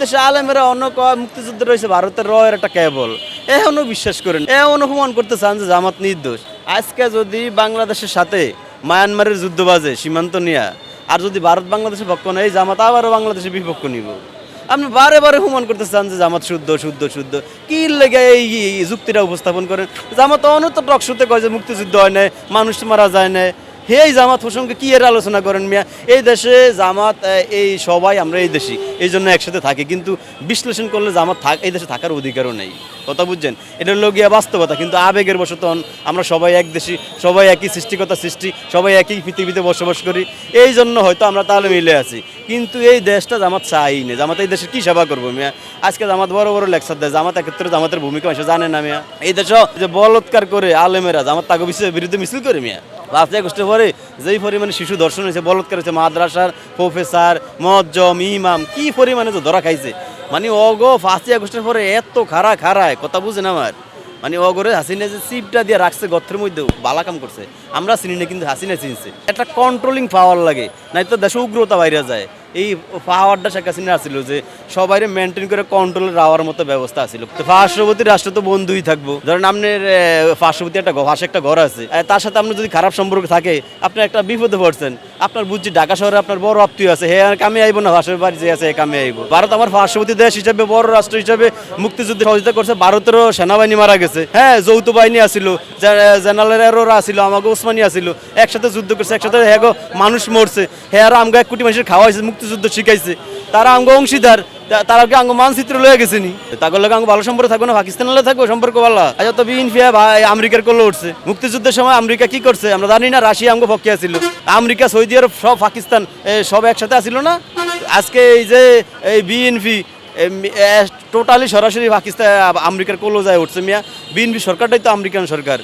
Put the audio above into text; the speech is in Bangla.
দেশে আলেমেরা অন্য মুক্তিযুদ্ধ রয়েছে ভারতের রয়ের একটা কেবল এখনও বিশ্বাস করেন এমন অপমান করতে চান যে জামাত নির্দোষ। আজকে যদি বাংলাদেশের সাথে মায়ানমারের যুদ্ধ বাজে সীমান্ত নিয়ে, আর যদি ভারত বাংলাদেশের পক্ষ নেই, জামাত আবারও বাংলাদেশের বিপক্ষ নিব। আপনি বারে বারে হুমান করতে চান যে জামাত শুদ্ধ শুদ্ধ শুদ্ধ, কি লেগে এই যুক্তিটা উপস্থাপন করেন? জামাত অনত টকশোতে কয় যে মুক্তিযুদ্ধ হয় নাই, মানুষ মারা যায় না। এই জামাত প্রসঙ্গে কি এর আলোচনা করেন মিয়া? এই দেশে জামাত এই সবাই আমরা এই দেশি, এই জন্য একসাথে থাকি, কিন্তু বিশ্লেষণ করলে জামাত এই দেশে থাকার অধিকারও নেই। কথা বুঝছেন? এটা হলো গিয়া বাস্তবতা, কিন্তু আবেগের বশত আমরা সবাই এক দেশি, সবাই একই সৃষ্টিকতা সৃষ্টি, সবাই একই পৃথিবীতে বসবাস করি, এই জন্য হয়তো আমরা তাহলে মিলে আছি। কিন্তু এই দেশটা জামাত চাই না। জামাত এই দেশের কী সেবা করবো মিয়া? আজকে জামাত বড় বড় লেকচার দেয়, জামাত একত্রে জামাতের ভূমিকা এসে জানে না মিয়া। এই দেশ যে বলৎকার করে আলেমেরা জামাত তাকে বিরুদ্ধে মিছিল করে মিয়া। 5 আগস্টের পরে যেই পরিমাণে শিশু ধর্ষণ হয়েছে, বলৎকার হয়েছে, মাদ্রাসার প্রফেসর মজ্জম ইমাম কি পরিমাণে তো ধরা খাইছে। মানে 5 আগস্টের পরে এত খারায় কথা বুঝেন আমার। মানে অগরে হাসিনা যে সিপটা দিয়ে রাখছে গর্তের মধ্যে বালা কাম করছে। আমরা চিনি না, কিন্তু হাসিনা চিনছে। একটা কন্ট্রোলিং পাওয়ার লাগে, নাই তো দেশে উগ্রতা বাইরে যায়। এই পাওয়ারটা শেখ হাসিনা আসছিল যে সবাই মেনটেন করে কন্ট্রোলে রাওয়ার মতো ব্যবস্থা আছিল। তো পার্শ্ববর্তী রাষ্ট্র তো বন্ধুই থাকবো। ধরেন আপনার পার্শ্ববর্তী পাশে একটা ঘর আছে, তার সাথে আপনার যদি খারাপ সম্পর্ক থাকে, আপনি একটা বিপদে পড়ছেন, আপনার বুঝছি ঢাকা শহরে আপনার বড় আত্মীয় আছে, হ্যাঁ কামে আইব না, ভাষার বাড়ি যে আছে কামে আইব। ভারত আমার পার্শ্ববর্তী দেশ হিসেবে, বড় রাষ্ট্র হিসেবে মুক্তিযুদ্ধে সহযোগিতা করছে। ভারতেরও সেনাবাহিনী মারা গেছে, হ্যাঁ যৌথ বাহিনী আসিল, জেনারেলেরও আসিল, আমাকে ওসমানী আসিল, একসাথে যুদ্ধ করছে, একসাথে হ্যাঁ মানুষ মরছে, হ্যাঁ আমগো 1 কোটি মানুষের খাওয়াইছে, মুক্তিযুদ্ধ শিখাইছে, তারা আঙ্গ অংশীদার, তারা কি আঙ্গ মানচিত্র লয়ে গেছে নি? তাদের লোক আঙ্গ ভালো সম্পর্ক থাকবে না? পাকিস্তানের থাকবে সম্পর্ক ভালো? আচ্ছা তো বিএনপিয়া আমেরিকার করলে উঠছে। মুক্তিযুদ্ধের সময় আমেরিকা কি করছে আমরা জানি না? রাশিয়া আঙ্গ পক্ষে আছিল, আমেরিকা সৌদি আরব সব পাকিস্তান সব একসাথে আসিল না? আজকে এই যে এই বিএনপি টোটালি সরাসরি পাকিস্তান আমেরিকার কোলো যায় উঠছে মিয়া। বিএনপি সরকারটাই তো আমেরিকান সরকার।